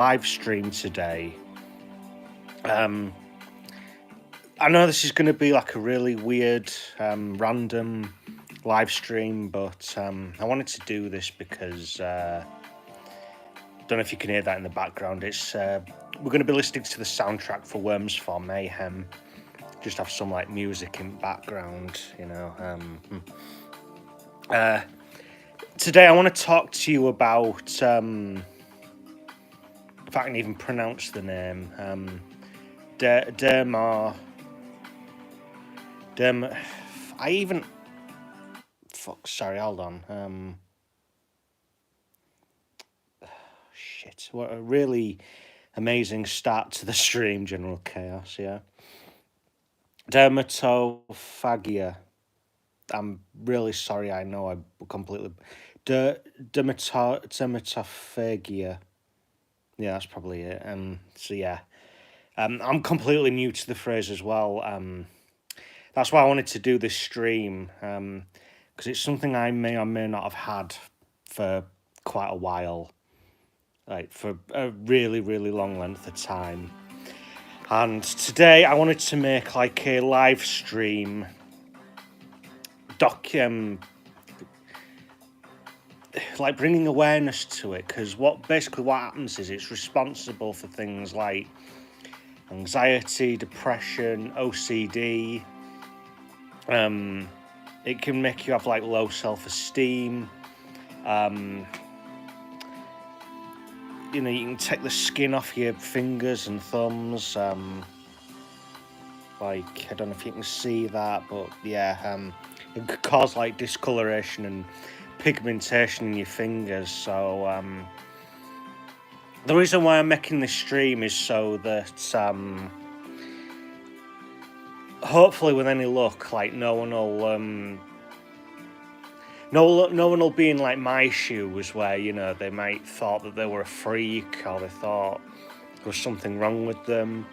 live stream today. I know this is going to be like a really weird, random live stream, but I wanted to do this because don't know if you can hear that in the background. It's we're going to be listening to the soundtrack for Worms for Mayhem. Just have some like music in background, you know. Today I want to talk to you about if I can even pronounce the name, sorry, hold on. Shit, what a really amazing start to the stream, General Chaos, yeah. Dermatophagia. I'm really sorry, I know I completely... Dermatophagia. Yeah, that's probably it. So yeah. I'm completely new to the phrase as well. That's why I wanted to do this stream, because it's something I may or may not have had for quite a while, like for a really, really long length of time. And today I wanted to make like a live stream like bringing awareness to it, because what happens is it's responsible for things like anxiety, depression, OCD. It can make you have like low self-esteem. You know, you can take the skin off your fingers and thumbs. Like, I don't know if you can see that, but yeah, it could cause like discoloration and pigmentation in your fingers. So the reason why I'm making this stream is so that hopefully with any luck, like no one will be in like my shoes where, you know, they might thought that they were a freak or they thought there was something wrong with them.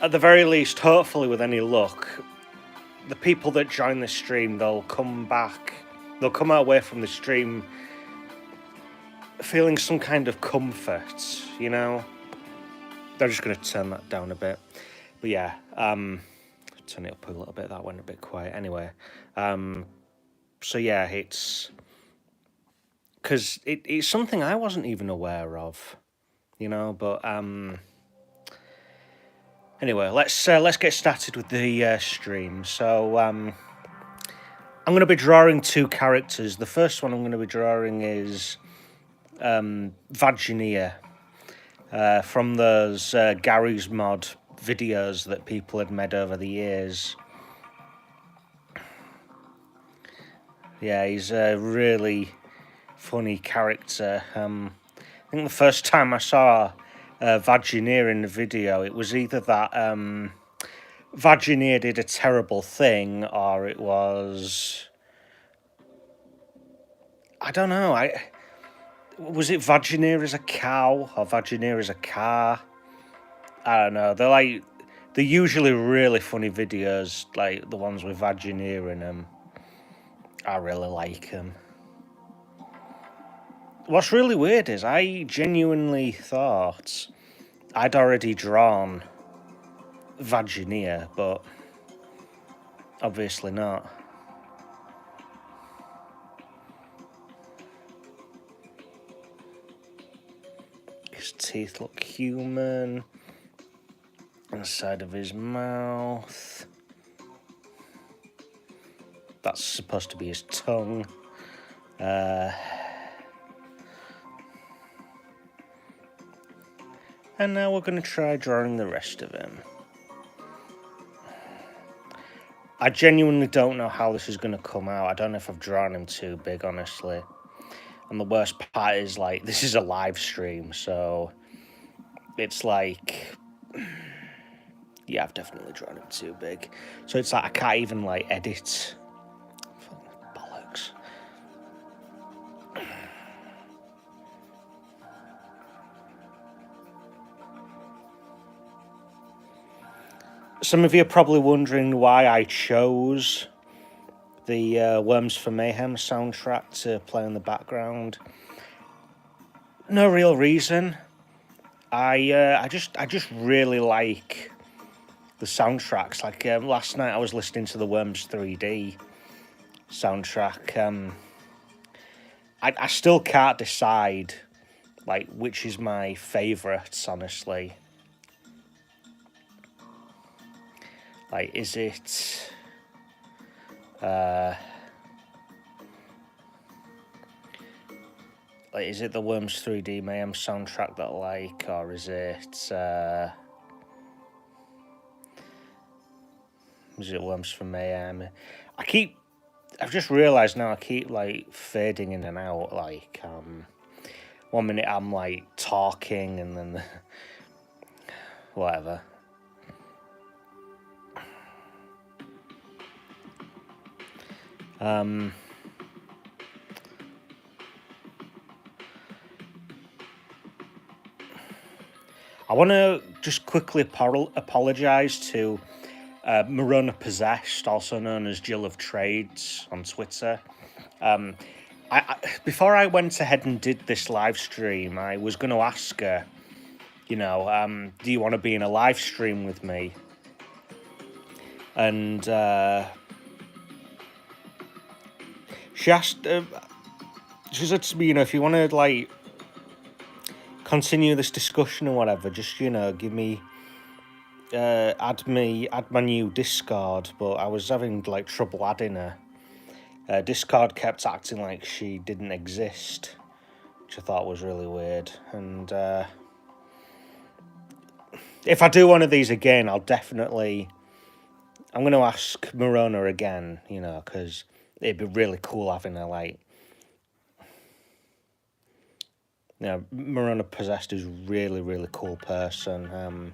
At the very least, hopefully with any luck, the people that join the stream, they'll come away from the stream feeling some kind of comfort, you know? They're just going to turn that down a bit. But yeah, turn it up a little bit, that went a bit quiet. Anyway, so yeah, it's... because it's something I wasn't even aware of, you know, but... Anyway, let's get started with the stream. So I'm going to be drawing two characters. The first one I'm going to be drawing is Vagineer from those Gary's Mod videos that people had made over the years. Yeah, he's a really funny character. I think the first time I saw Vagineer in the video, it was either that Vagineer did a terrible thing, or it was... I don't know, was it Vagineer as a cow, or Vagineer as a car? I don't know, they're usually really funny videos, like the ones with Vagineer in them. I really like them. What's really weird is I genuinely thought I'd already drawn Vagineer, but obviously not. His teeth look human. Inside of his mouth. That's supposed to be his tongue. And now we're going to try drawing the rest of him. I genuinely don't know how this is going to come out. I don't know if I've drawn him too big, honestly. And the worst part is, like, this is a live stream, so it's like... yeah, I've definitely drawn him too big. So it's like I can't even, like, edit. Bollocks. Some of you are probably wondering why I chose the Worms for Mayhem soundtrack to play in the background. No real reason. I just really like the soundtracks. Like last night, I was listening to the Worms 3D soundtrack. I still can't decide like which is my favourites, honestly. Like, is it like, is it the Worms 3D Mayhem soundtrack that I like, or is it Worms from Mayhem? I've just realised now I keep like fading in and out. Like, 1 minute I'm like talking and then whatever. I want to just quickly apologise to Morona Possessed, also known as Jill of Trades on Twitter. Before I went ahead and did this live stream, I was going to ask her, you know, do you want to be in a live stream with me? And she asked, she said to me, you know, if you want to like continue this discussion or whatever, just, you know, give me, add my new Discord. But I was having like trouble adding her. Discord kept acting like she didn't exist, which I thought was really weird. And if I do one of these again, I'm going to ask Morona again, you know, because it'd be really cool having her, like, you know, Morona Possessed is really, really cool person.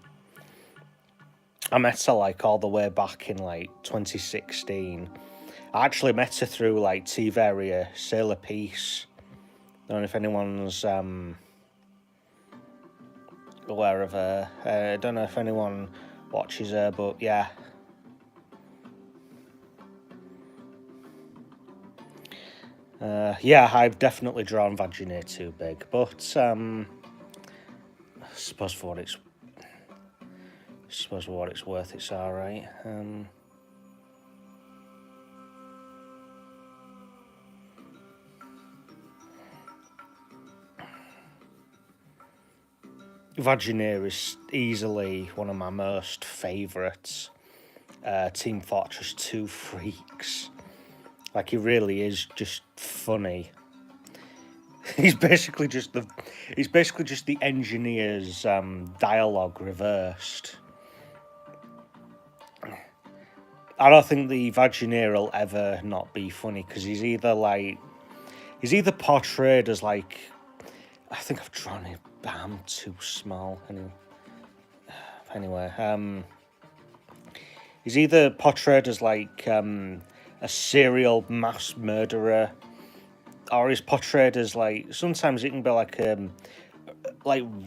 I met her, like, all the way back in, like, 2016. I actually met her through, like, T-Varia Sailor Peace. I don't know if anyone's aware of her. I don't know if anyone watches her, but yeah. Yeah, I've definitely drawn Vaginae too big, but I suppose for what it's worth, it's all right. Vaginae is easily one of my most favourites. Team Fortress 2 freaks. Like, he really is just funny. He's basically just the engineer's dialogue reversed. I don't think the Vaginae will ever not be funny, because he's either portrayed as like, I think I've drawn it, but I'm too small. Anyway, he's either portrayed as like a serial mass murderer, or he's portrayed as like, sometimes it can be like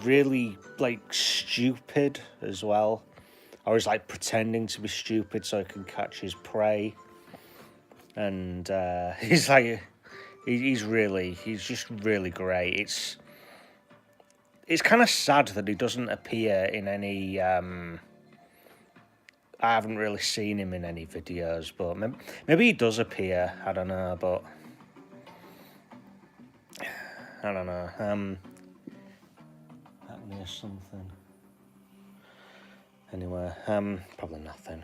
really like stupid as well, or he's like pretending to be stupid so he can catch his prey. And he's like, he's just really great. It's kind of sad that he doesn't appear in any. I haven't really seen him in any videos, but maybe he does appear. I don't know, but I don't know. That means something. Anyway, probably nothing.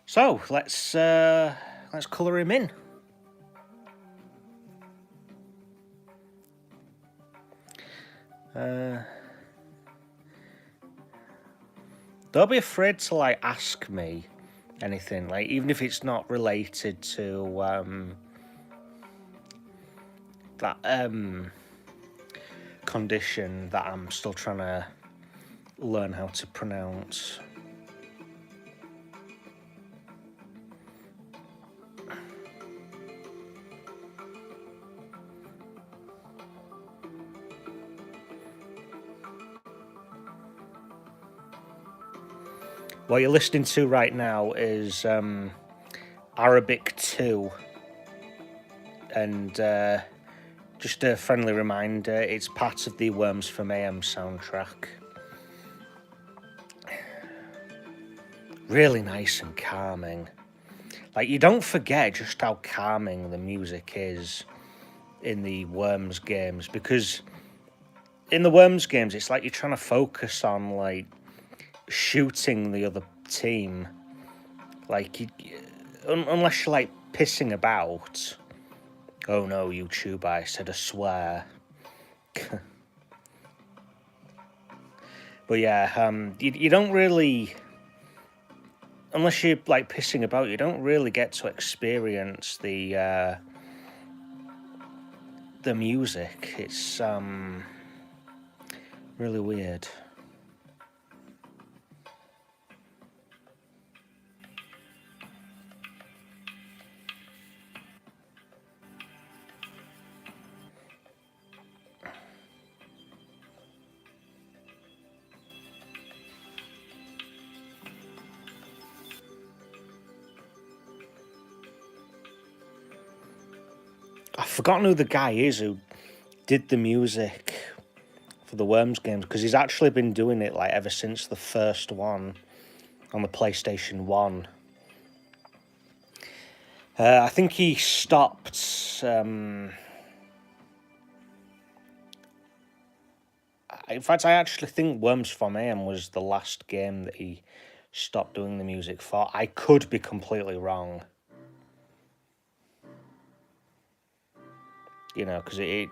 So let's colour him in. Don't be afraid to like ask me anything, like even if it's not related to that condition that I'm still trying to learn how to pronounce. What you're listening to right now is Arabic 2, and just a friendly reminder, it's part of the Worms for Mayhem soundtrack. Really nice and calming. Like, you don't forget just how calming the music is in the Worms games, because in the Worms games, it's like you're trying to focus on, like, shooting the other team. Like, unless you're, like, pissing about. Oh no, YouTube, I said a swear. But yeah, you don't really, unless you're, like, pissing about, you don't really get to experience the music. It's really weird. I've forgotten who the guy is who did the music for the Worms games, because he's actually been doing it, like, ever since the first one on the PlayStation 1. I think he stopped. In fact, I actually think Worms for Mayhem was the last game that he stopped doing the music for. I could be completely wrong. You know, because he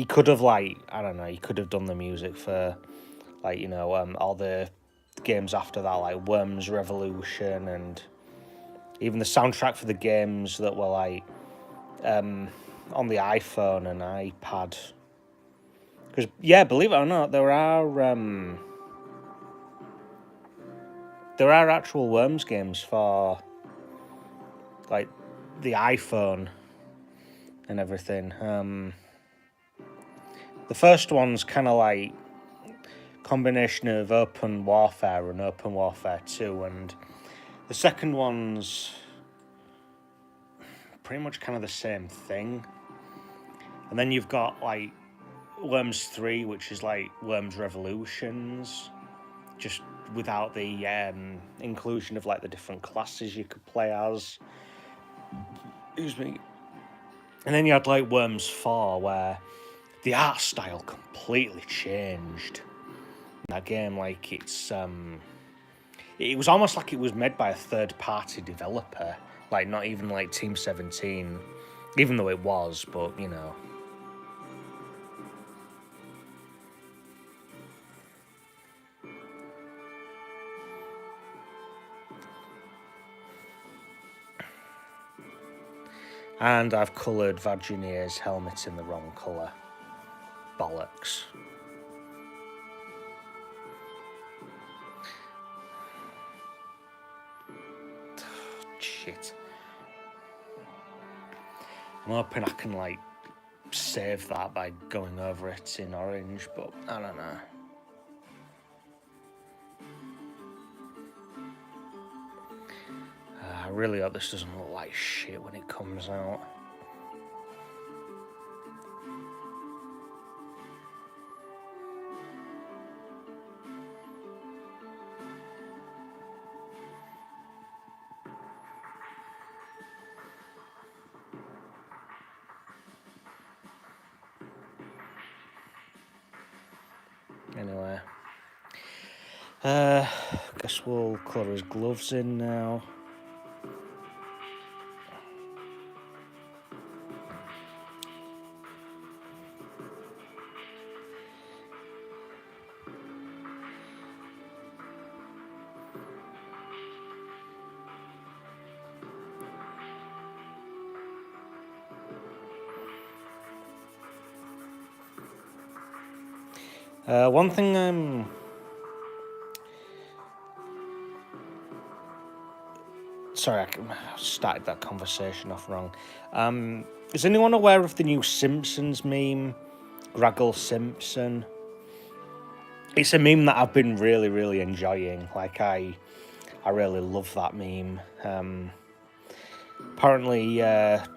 could have, like, I don't know, he could have done the music for, like, you know, all the games after that, like Worms Revolution, and even the soundtrack for the games that were, like, on the iPhone and iPad. Because, yeah, believe it or not, there are actual Worms games for, like, the iPhone and everything. The first one's kind of like combination of Open Warfare and Open Warfare 2, and the second one's pretty much kind of the same thing. And then you've got, like, Worms 3, which is like Worms Revolutions, just without the inclusion of, like, the different classes you could play as. Excuse me. And then you had, like, Worms 4, where the art style completely changed in that game. Like, it was almost like it was made by a third-party developer, like, not even, like, Team 17, even though it was, but, you know. And I've coloured Virginia's helmet in the wrong colour. Bollocks. Shit. I'm hoping I can, like, save that by going over it in orange, but I don't know. I really hope this doesn't look like shit when it comes out. Anyway. Guess we'll colour his gloves in now. One thing sorry, I started that conversation off wrong. Is anyone aware of the new Simpsons meme, Graggle Simpson? It's a meme that I've been really, really enjoying. Like, I really love that meme. apparently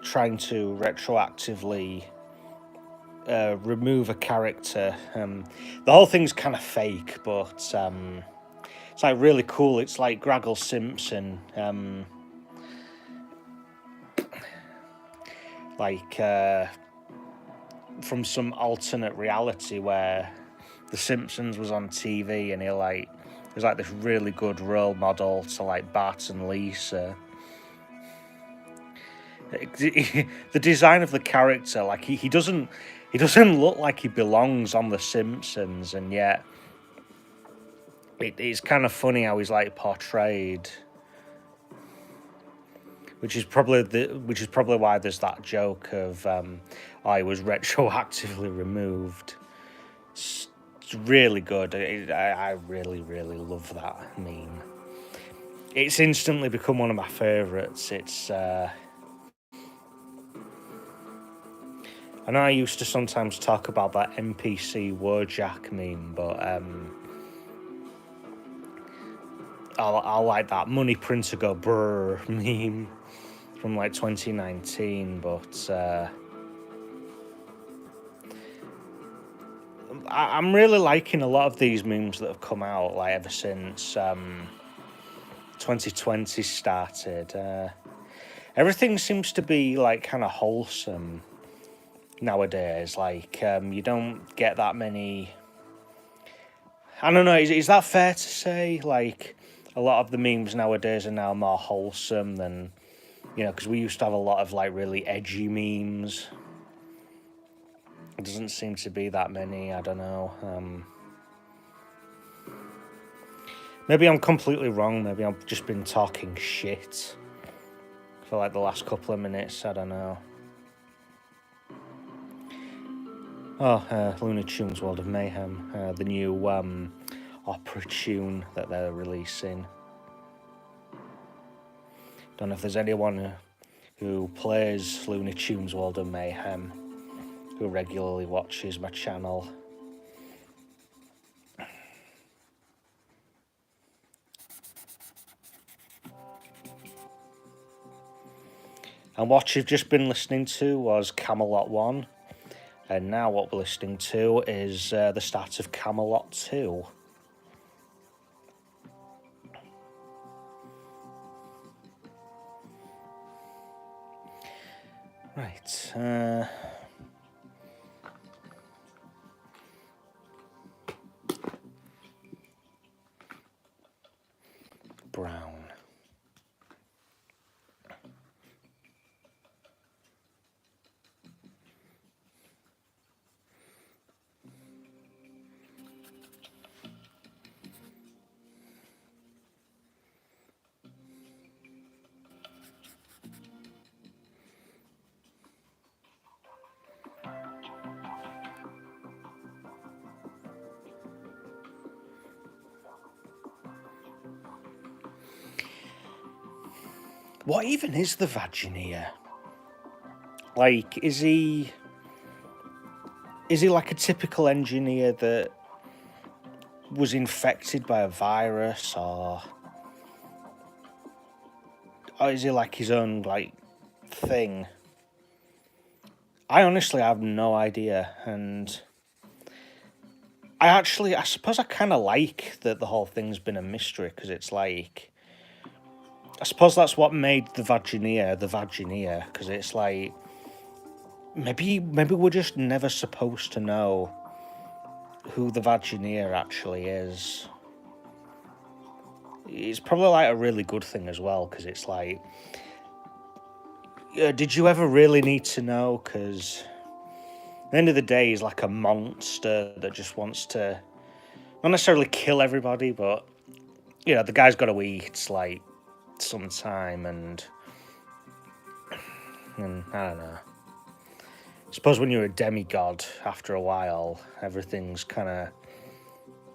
trying to retroactively remove a character. The whole thing's kind of fake, but it's like really cool. It's like Graggle Simpson, like from some alternate reality where The Simpsons was on TV, and he was like this really good role model to like Bart and Lisa. The design of the character, like he doesn't look like he belongs on The Simpsons, and yet it's kind of funny how he's like portrayed, which is probably why there's that joke of he was retroactively removed. It's really good. I really love that meme. It's instantly become one of my favourites. It's I know I used to sometimes talk about that NPC Wojak meme, but I like that money printer go brr meme from like 2019, but I'm really liking a lot of these memes that have come out like ever since 2020 started. Everything seems to be like kind of wholesome nowadays. Like you don't get that many. I don't know. Is that fair to say? Like a lot of the memes nowadays are now more wholesome than, because we used to have a lot of like really edgy memes. It doesn't seem to be that many. I don't know. Maybe I'm completely wrong. Maybe I've just been talking shit for like the last couple of minutes. I don't know. Oh, Looney Tunes World of Mayhem, the new opera tune that they're releasing. Don't know if there's anyone who plays Looney Tunes World of Mayhem who regularly watches my channel. And what you've just been listening to was Camelot 1. And now what we're listening to is the start of Camelot 2. Right. Brown. What even is the Vagineer? Like, is he like a typical engineer that was infected by a virus, or is he like his own like thing? I honestly have no idea, and I suppose I kind of like that the whole thing's been a mystery, because it's like, I suppose that's what made the Vagineer, because it's like, maybe we're just never supposed to know who the Vagineer actually is. It's probably like a really good thing as well, because it's like, did you ever really need to know? Because at the end of the day, he's like a monster that just wants to not necessarily kill everybody, but the guy's got to eat like some time, and I don't know. I suppose when you're a demigod, after a while, everything's kind of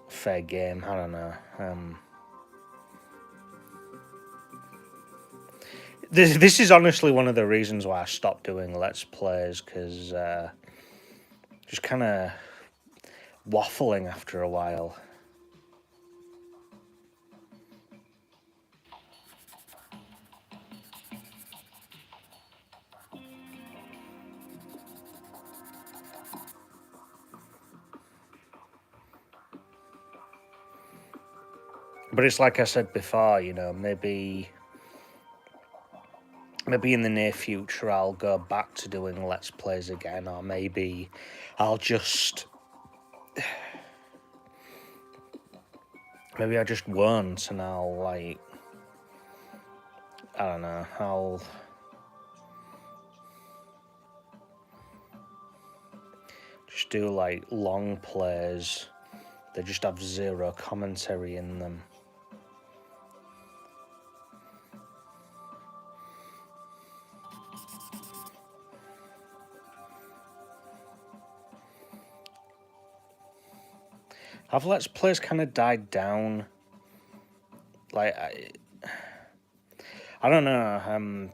fair game. I don't know. This is honestly one of the reasons why I stopped doing Let's Plays, because just kind of waffling after a while. But it's like I said before, you know, maybe in the near future I'll go back to doing Let's Plays again, or maybe I'll just... Maybe I just won't, and I'll, like... I don't know, I'll... just do, like, long plays. They just have zero commentary in them. Have Let's Plays kind of died down? Like, I don't know.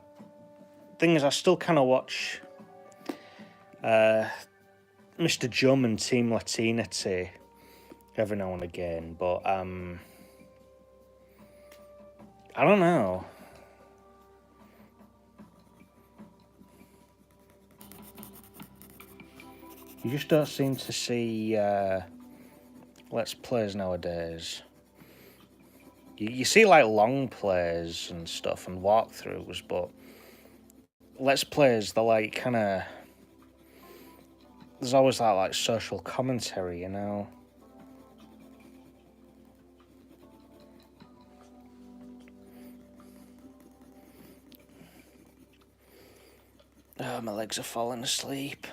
Thing is, I still kind of watch Mr. Jum and Team Latinity every now and again, but I don't know. You just don't seem to see Let's Plays nowadays. You see, like, long plays and stuff and walkthroughs, but Let's Plays, they're like kind of... There's always that, like, social commentary, you know? Oh, my legs are falling asleep.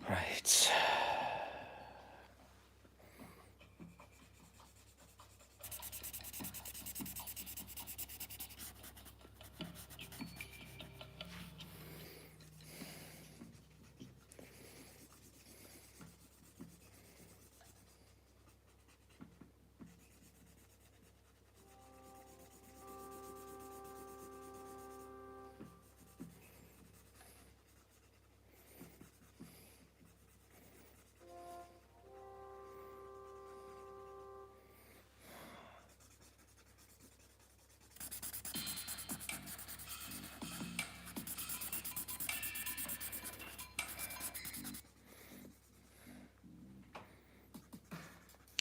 Right.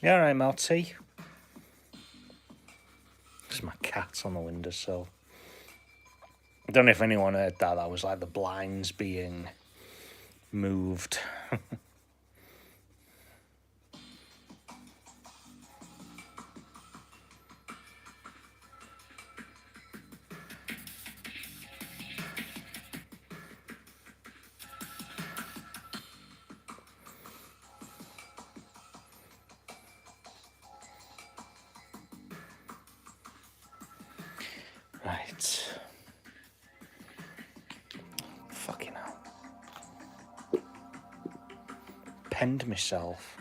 You alright, Marty? There's my cat on the windowsill. I don't know if anyone heard that. That was like the blinds being moved. Right. Fucking hell. Penned myself.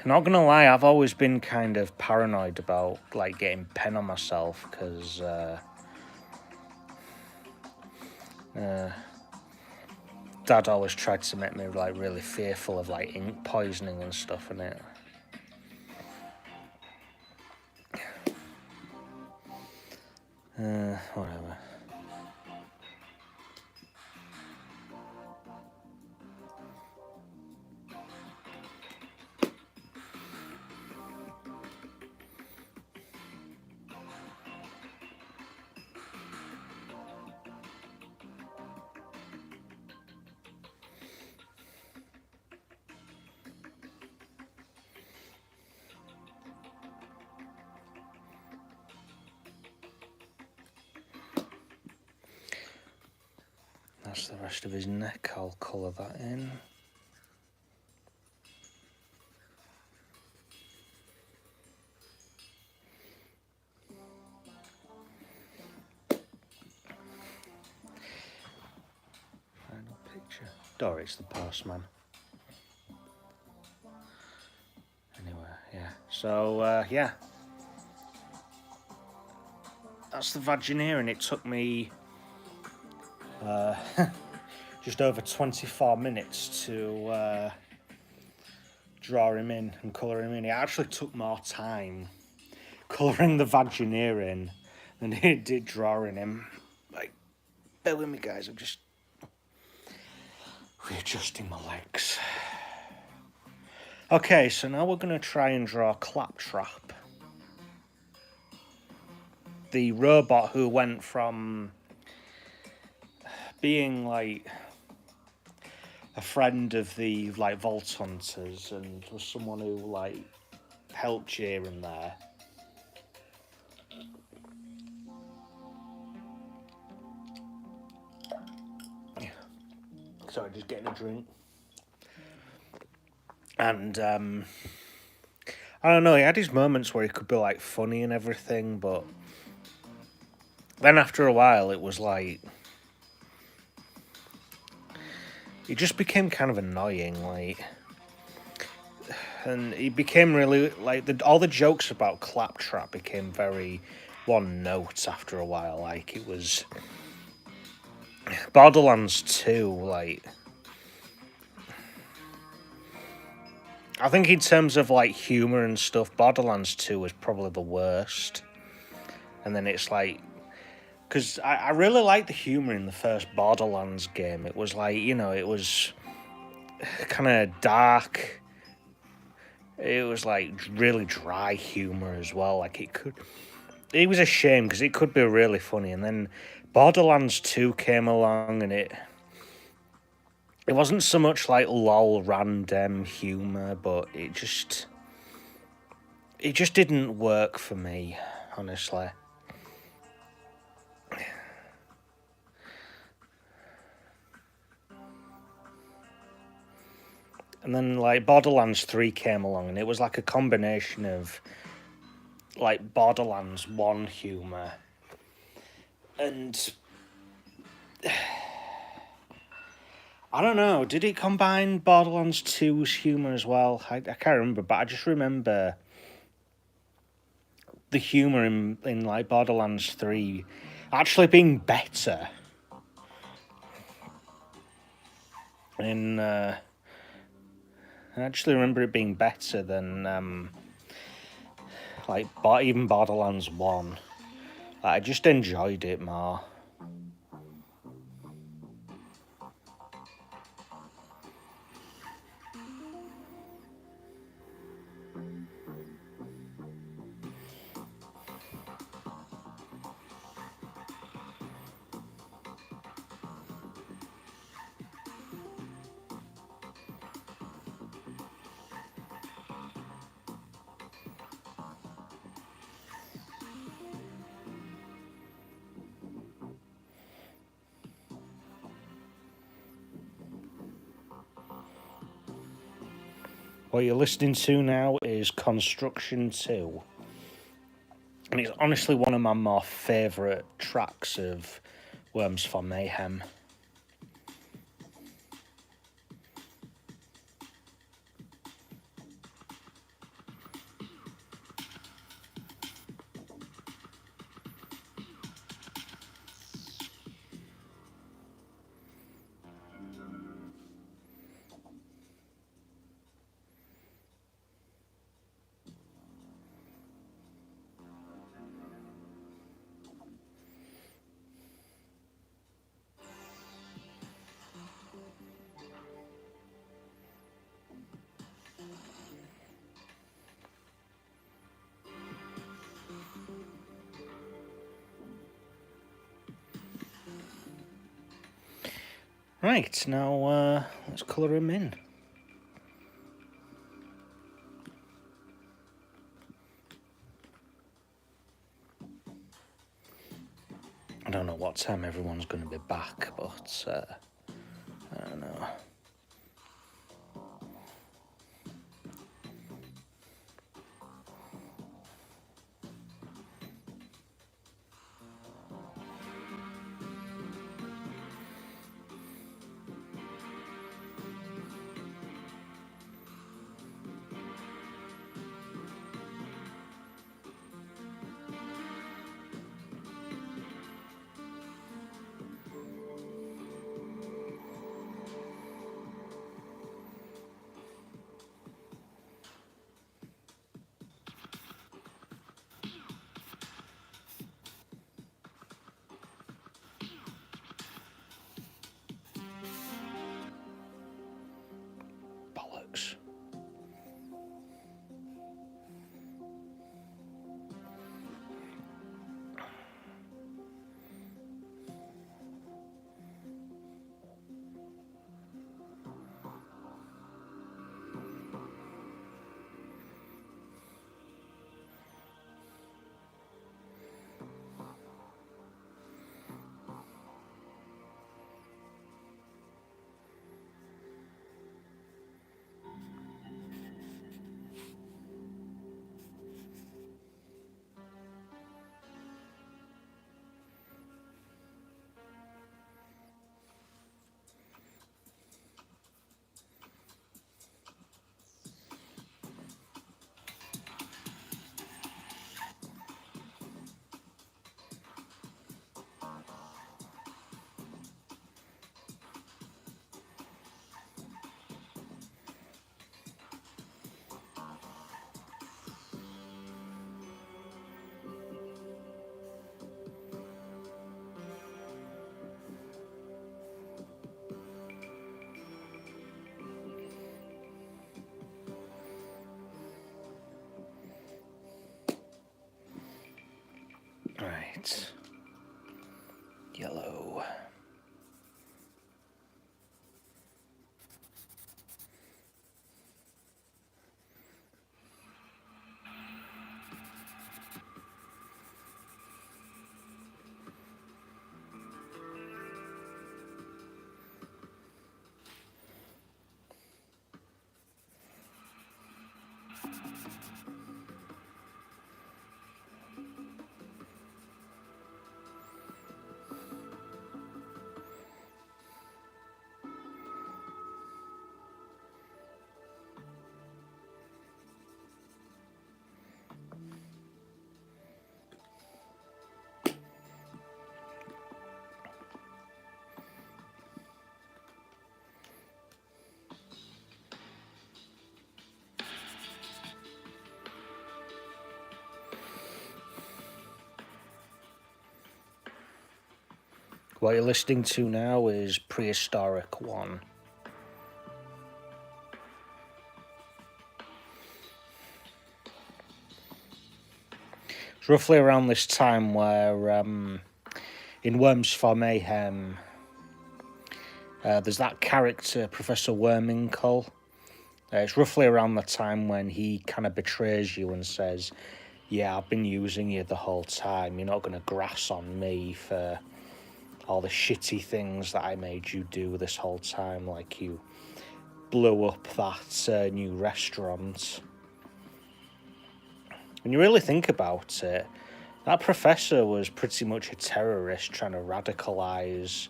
Not gonna lie, I've always been kind of paranoid about, like, getting pen on myself, because Dad always tried to make me, like, really fearful of, like, ink poisoning and stuff in it. Whatever. That's the rest of his neck. I'll colour that in. Final picture. Doris the postman. Anyway, yeah. So, yeah. That's the Vagineer, and it took me just over 24 minutes to draw him in and colour him in. It actually took more time colouring the Vagineer in than it did drawing him. Like, bear with me, guys, I'm just... Readjusting my legs. Okay, so now we're going to try and draw Claptrap. The robot who went from being like a friend of the like Vault Hunters and was someone who like helped here and there. Sorry, just getting a drink. And I don't know, he had his moments where he could be like funny and everything, but then after a while it was like he just became kind of annoying, like, and he became really like all the jokes about Claptrap became very one note after a while. Like it was Borderlands 2, like I think in terms of like humor and stuff, Borderlands 2 was probably the worst. And then it's like, because I really liked the humor in the first Borderlands game. It was like, you know, it was kind of dark. It was like really dry humor as well. Like it was a shame because it could be really funny. And then Borderlands 2 came along and it wasn't so much like lol random humor, but it just didn't work for me, honestly. And then like Borderlands 3 came along and it was like a combination of like Borderlands 1 humor and I don't know, did it combine Borderlands 2's humor as well? I can't remember, but I just remember the humor in like Borderlands 3 actually being better. I actually remember it being better than like even Borderlands 1. Like, I just enjoyed it more. What you're listening to now is Construction 2. And it's honestly one of my more favourite tracks of Worms for Mayhem. Right, now let's colour him in. I don't know what time everyone's going to be back, but I don't know. white, yellow. What you're listening to now is Prehistoric 1. It's roughly around this time where, in Worms for Mayhem, there's that character, Professor Worminkle. It's roughly around the time when he kind of betrays you and says, yeah, I've been using you the whole time. You're not going to grass on me for all the shitty things that I made you do this whole time, like you blew up that new restaurant. When you really think about it, that professor was pretty much a terrorist trying to radicalise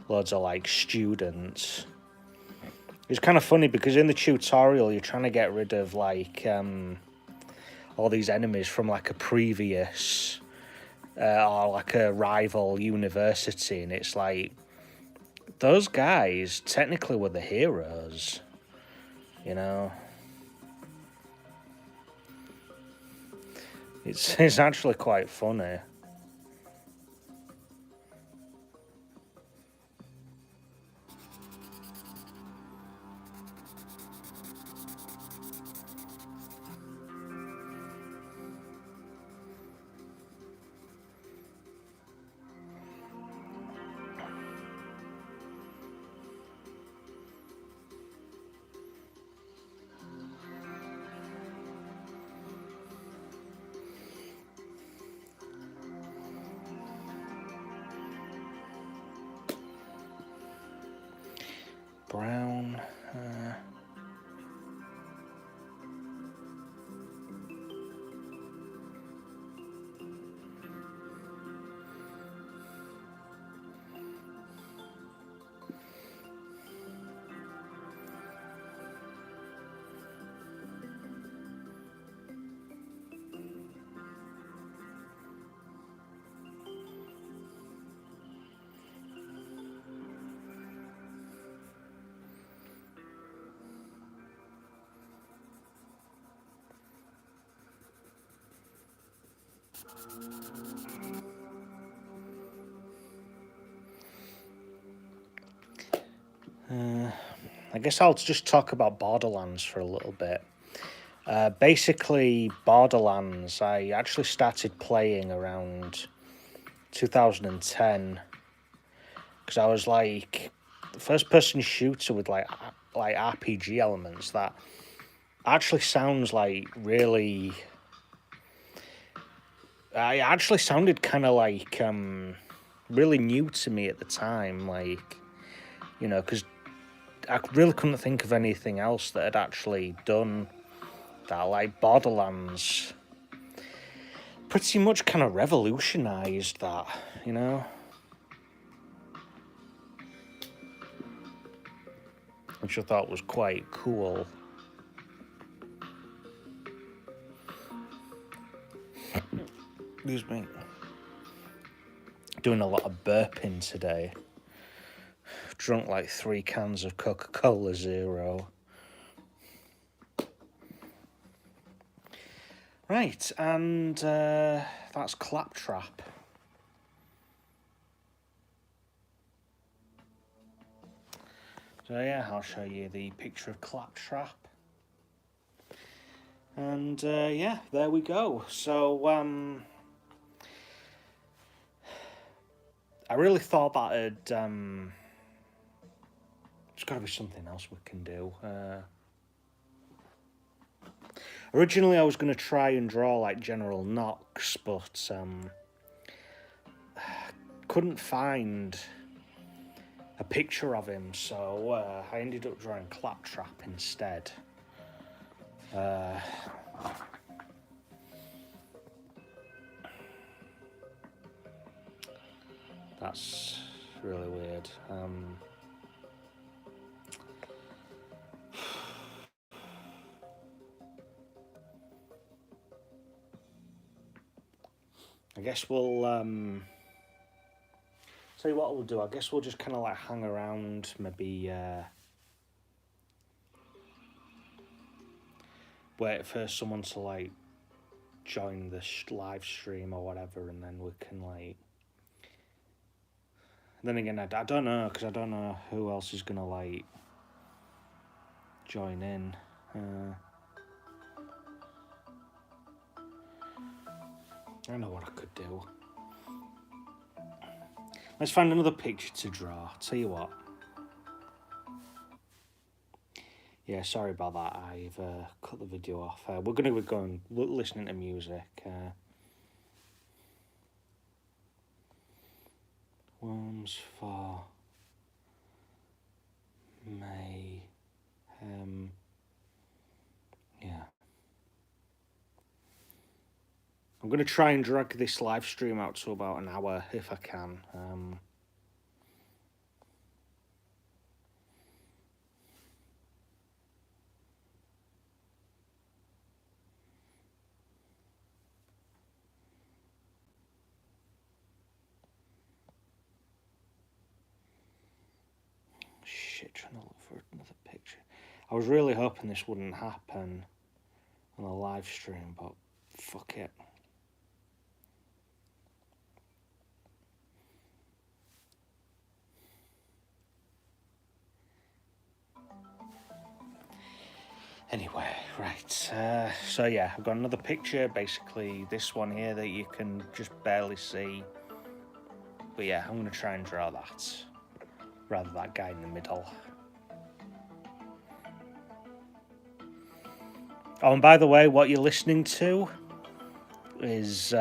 loads of, like, students. It's kind of funny because in the tutorial you're trying to get rid of, like, all these enemies from, like, a previous or like a rival university, and it's like, those guys technically were the heroes, you know. It's actually quite funny. Brown. I guess I'll just talk about Borderlands for a little bit. Basically, Borderlands, I actually started playing around 2010 because I was like, the first-person shooter with like RPG elements that actually sounds like really. It actually sounded kind of like really new to me at the time, like, you know, because I really couldn't think of anything else that had actually done that. Like Borderlands pretty much kind of revolutionised that, you know. Which I thought was quite cool. Excuse me. Doing a lot of burping today. Drunk like 3 cans of Coca-Cola Zero. Right, and that's Claptrap. So yeah, I'll show you the picture of Claptrap. And yeah, there we go. So I really thought that there's got to be something else we can do. Originally, I was going to try and draw like General Knox, but couldn't find a picture of him, so I ended up drawing Claptrap instead. That's really weird. I guess we'll tell you what we'll do. I guess we'll just kind of like hang around, maybe wait for someone to like join the live stream or whatever, and then we can like. Then again, I don't know, because I don't know who else is gonna like join in. I don't know what I could do. Let's find another picture to draw. Tell you what. Yeah, sorry about that. I've cut the video off. We're going to be going listening to music. Worms for May. Yeah. I'm going to try and drag this live stream out to about an hour if I can. Shit, trying to look for another picture. I was really hoping this wouldn't happen on a live stream, but fuck it. Anyway, right, so yeah, I've got another picture, basically this one here that you can just barely see. But yeah, I'm going to try and draw that, rather that guy in the middle. Oh, and by the way, what you're listening to is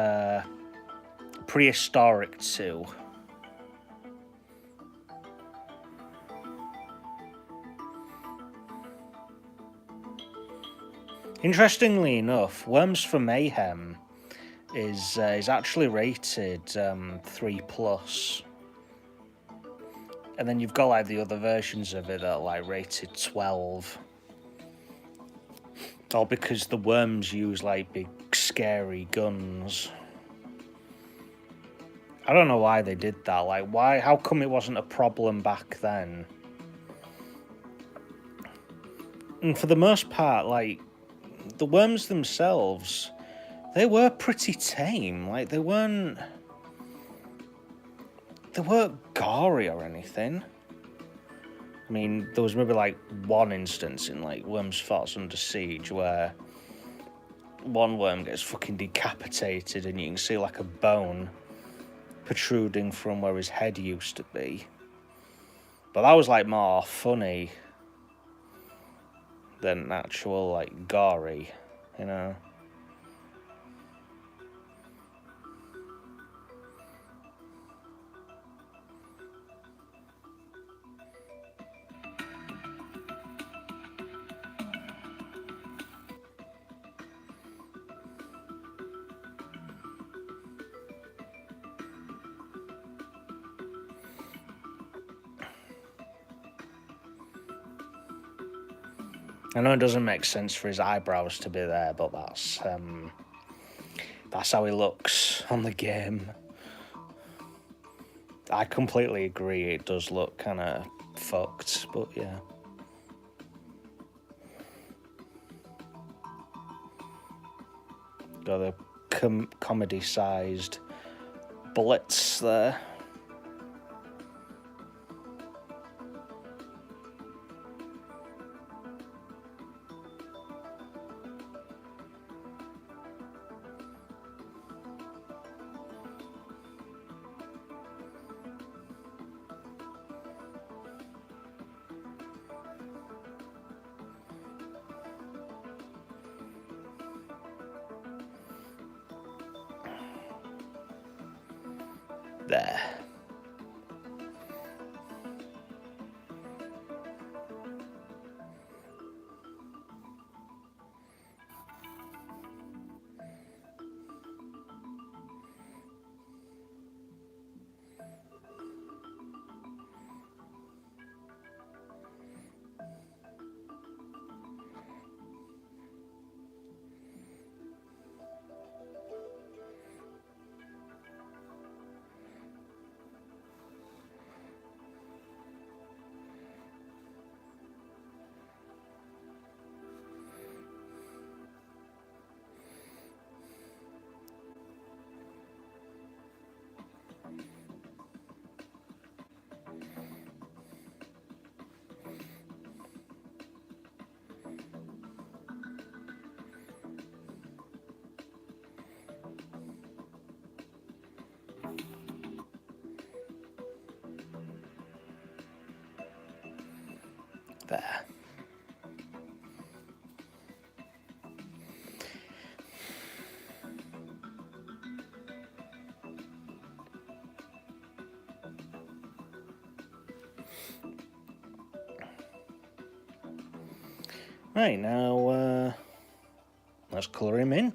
Prehistoric 2. Interestingly enough, Worms for Mayhem is actually rated 3+. And then you've got like the other versions of it that are like rated 12. All because the worms use like big scary guns. I don't know why they did that. Like, why? How come it wasn't a problem back then? And for the most part, like, the worms themselves, they were pretty tame. Like, they weren't gory or anything. I mean, there was maybe like one instance in like Worms Forts Under Siege where one worm gets fucking decapitated and you can see like a bone protruding from where his head used to be. But that was like more funny than actual like gory, you know. I know it doesn't make sense for his eyebrows to be there, but that's how he looks on the game. I completely agree, it does look kind of fucked, but yeah. Got the comedy-sized bullets there. There. There. Right, now let's colour him in.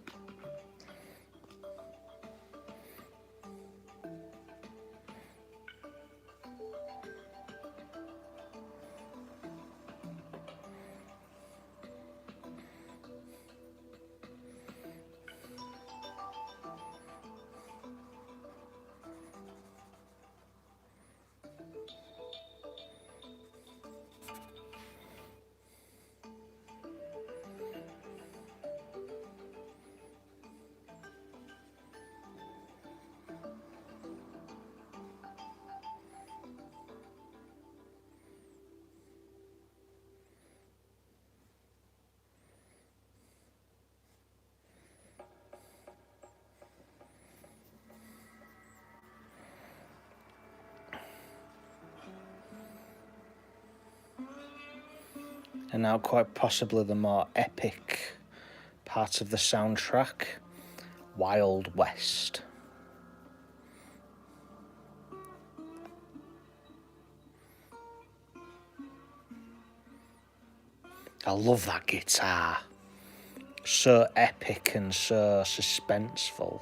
And now quite possibly the more epic part of the soundtrack, Wild West. I love that guitar. So epic and so suspenseful.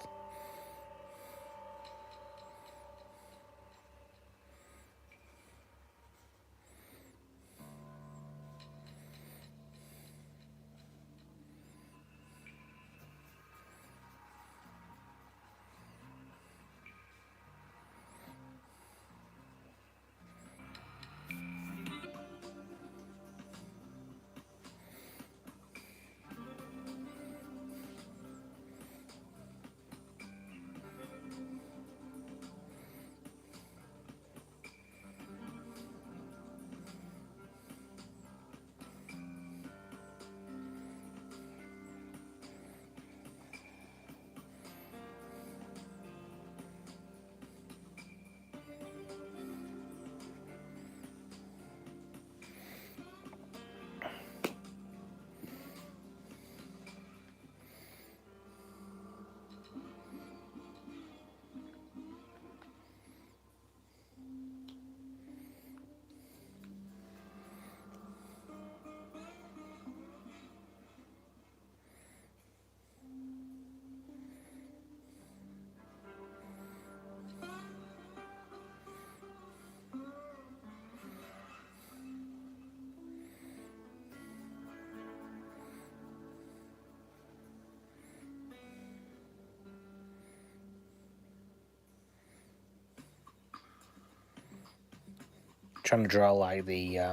Trying to draw like the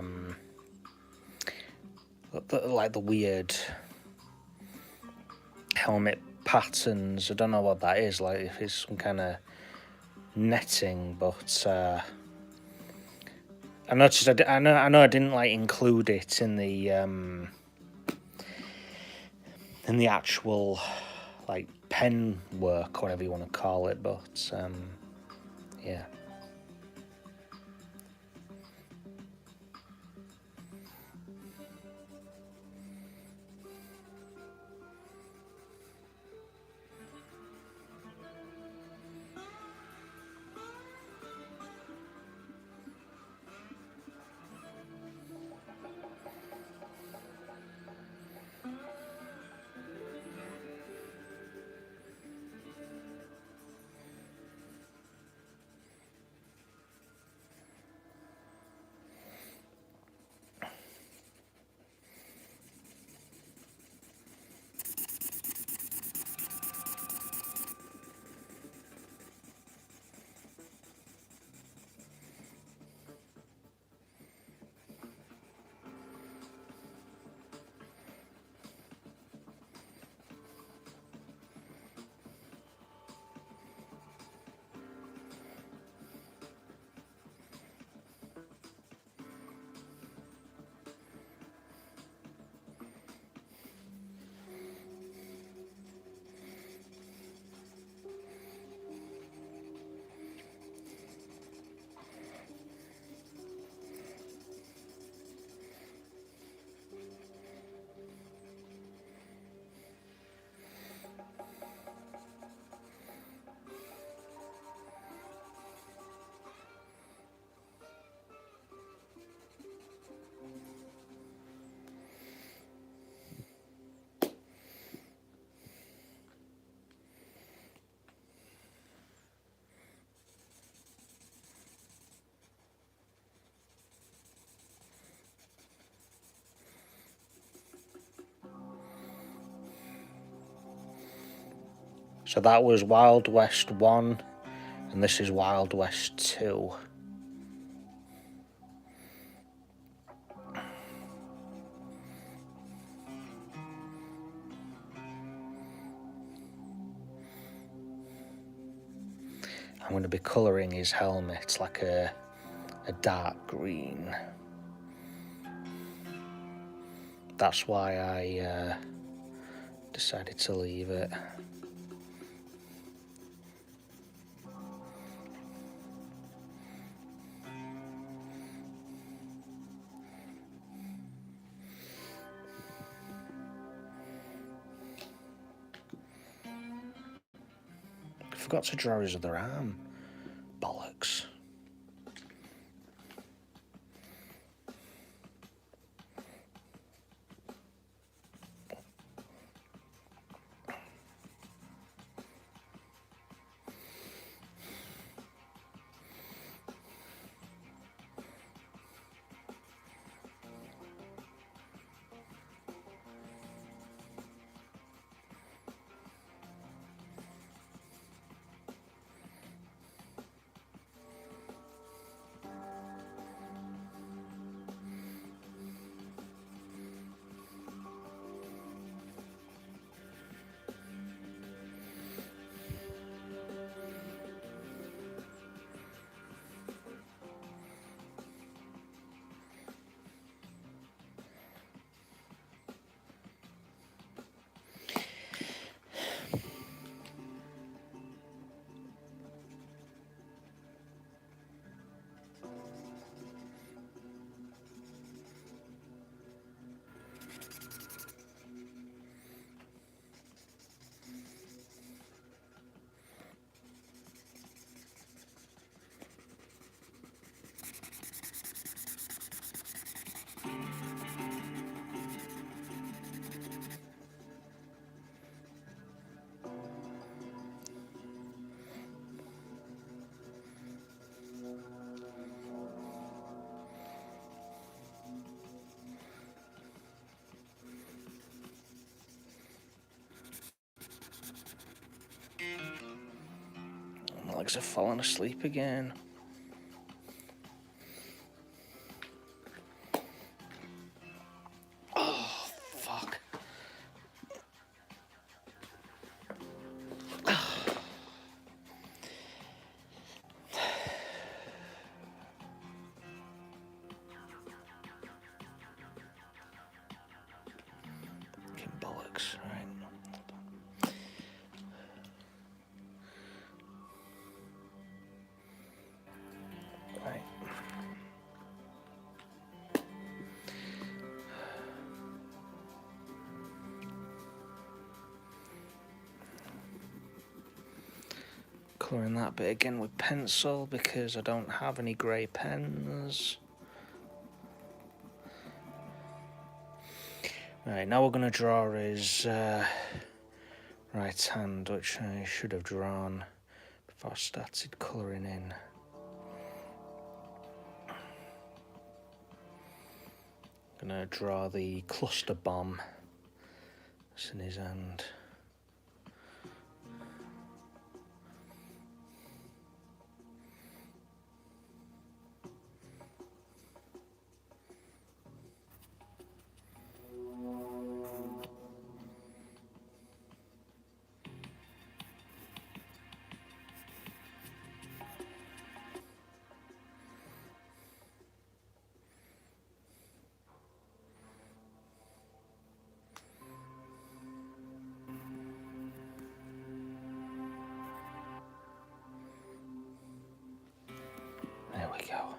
weird helmet patterns. I don't know what that is, like if it's some kind of netting, but I noticed I know I didn't like include it in the actual like pen work, whatever you want to call it, but yeah. So that was Wild West 1, and this is Wild West 2. I'm going to be colouring his helmet like a dark green. That's why I decided to leave it. I forgot to draw his other arm. Bollocks. My legs have fallen asleep again. Oh, fuck. Fucking bollocks, right. Right. Colouring that bit again with pencil because I don't have any grey pens. Right, now we're going to draw his right hand, which I should have drawn before I started colouring in. I'm going to draw the cluster bomb that's in his hand. There we go.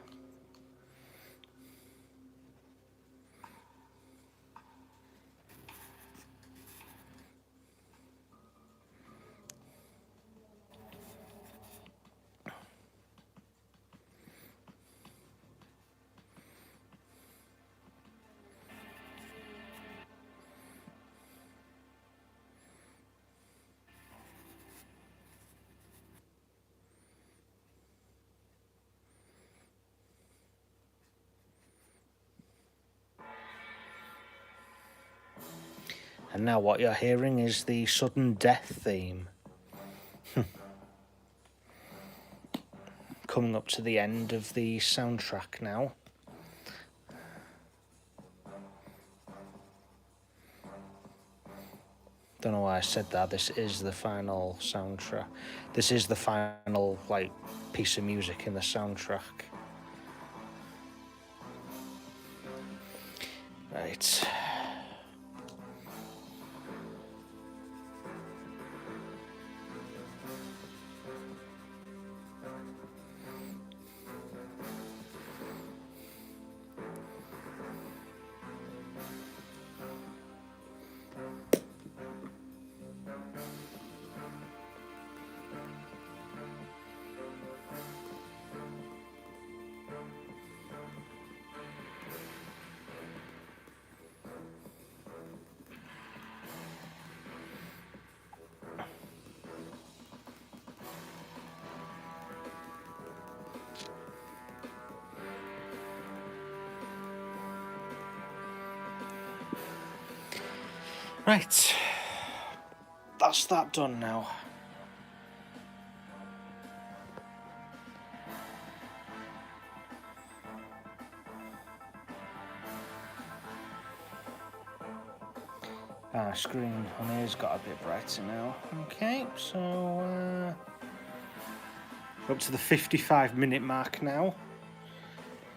And now what you're hearing is the sudden death theme. coming up to the end of the soundtrack now. Don't know why I said that. This is the final soundtrack. This is the final, like, piece of music in the soundtrack. Right. Right. That's that done now. Screen on here's got a bit brighter now. Okay, so we're up to the 55-minute mark now.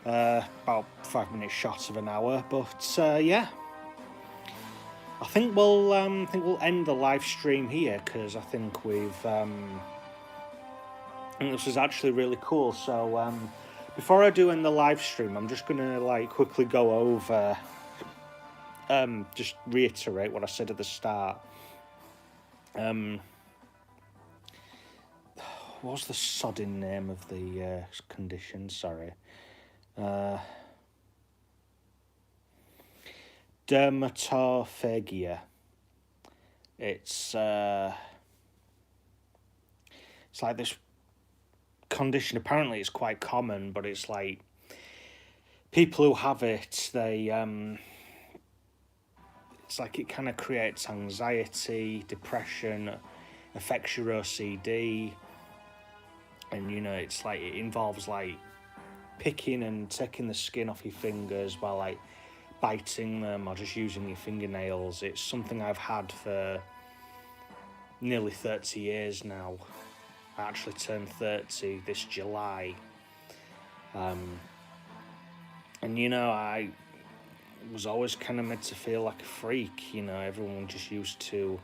About 5 minutes short of an hour, but yeah. I think we'll end the live stream here because I think we've I think this is actually really cool. So before I do end the live stream, I'm just gonna like quickly go over just reiterate what I said at the start. What's the sodding name of the condition? Sorry. Dermatophagia. It's like this condition. Apparently, it's quite common, but it's like people who have it, they it's like it kind of creates anxiety, depression, affects your OCD, and you know, it's like it involves like picking and taking the skin off your fingers by like biting them or just using your fingernails. It's something I've had for nearly 30 years now. I actually turned 30 this July. And you know, I was always kind of meant to feel like a freak. You know, everyone just used to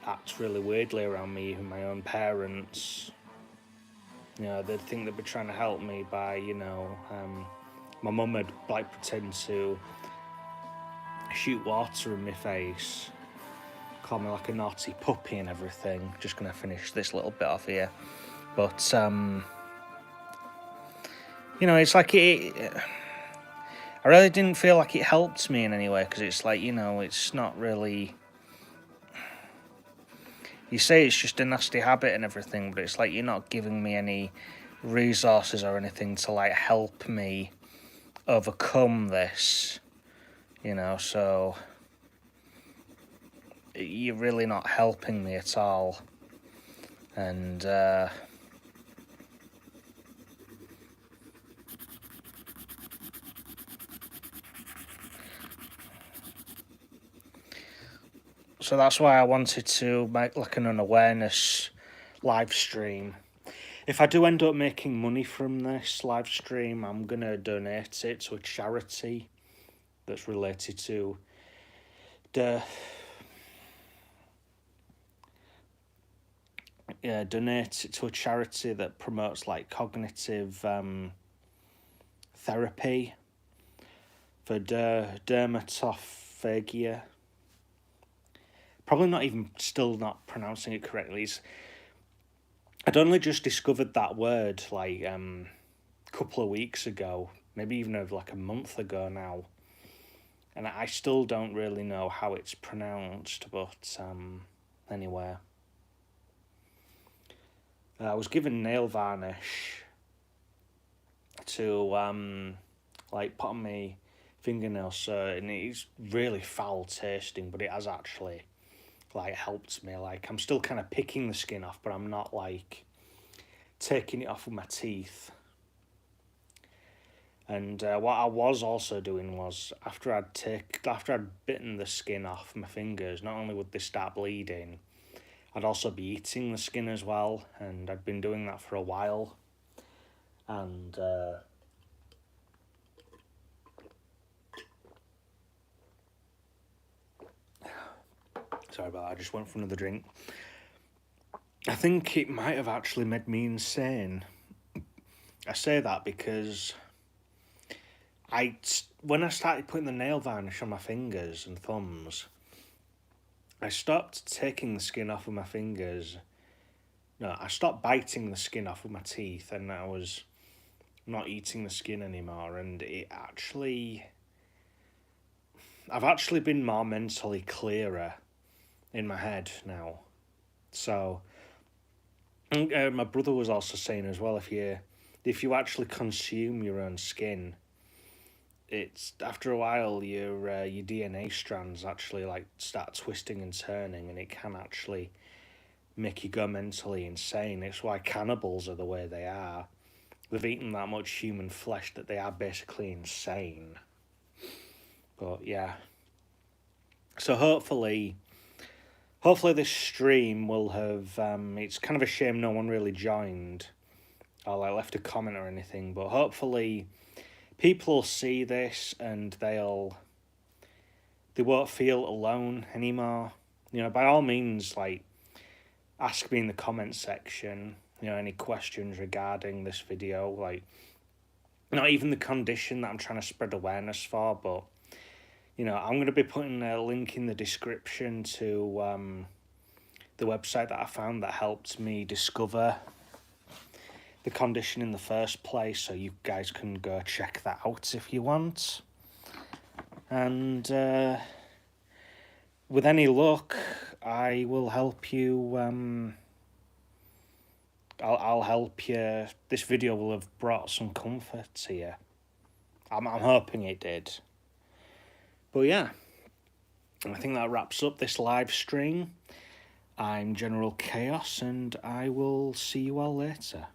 act really weirdly around me, even my own parents. You know, they'd think they'd be trying to help me by, you know, my mum would like pretend to shoot water in my face, call me like a naughty puppy and everything. Just gonna finish this little bit off here, but you know, it's like I really didn't feel like it helped me in any way, because it's like, you know, it's not really. You say it's just a nasty habit and everything, but it's like you're not giving me any resources or anything to like help me overcome this, you know, so you're really not helping me at all. And so that's why I wanted to make like an awareness live stream. If I do end up making money from this live stream, I'm gonna donate it to a charity that's related to donate it to a charity that promotes like cognitive therapy for dermatophagia. Probably still not pronouncing it correctly. I'd only just discovered that word like a couple of weeks ago, maybe even over like a month ago now, and I still don't really know how it's pronounced. But anyway, I was given nail varnish to like put on my fingernails, so and it's really foul tasting, but it has actually like helped me. Like I'm still kind of picking the skin off, but I'm not like taking it off with my teeth. And what I was also doing was, after I'd bitten the skin off my fingers, not only would they start bleeding, I'd also be eating the skin as well, and I'd been doing that for a while. And sorry about that, I just went for another drink. I think it might have actually made me insane. I say that because when I started putting the nail varnish on my fingers and thumbs, I stopped taking the skin off of my fingers. No, I stopped biting the skin off with my teeth, and I was not eating the skin anymore. And I've actually been more mentally clearer in my head now. So, my brother was also saying as well, if you actually consume your own skin, it's after a while your DNA strands actually like start twisting and turning, and it can actually make you go mentally insane. It's why cannibals are the way they are. They've eaten that much human flesh that they are basically insane. But yeah, so hopefully this stream will have. It's kind of a shame no one really joined, or like left a comment or anything. But hopefully people will see this and they won't feel alone anymore. You know, by all means, like, ask me in the comment section, you know, any questions regarding this video, like, not even the condition that I'm trying to spread awareness for, but, you know, I'm going to be putting a link in the description to the website that I found that helped me discover the condition in the first place, so you guys can go check that out if you want. And with any luck, I will help you. I'll help you. This video will have brought some comfort to you. I'm hoping it did. But yeah, I think that wraps up this live stream. I'm General Chaos, and I will see you all later.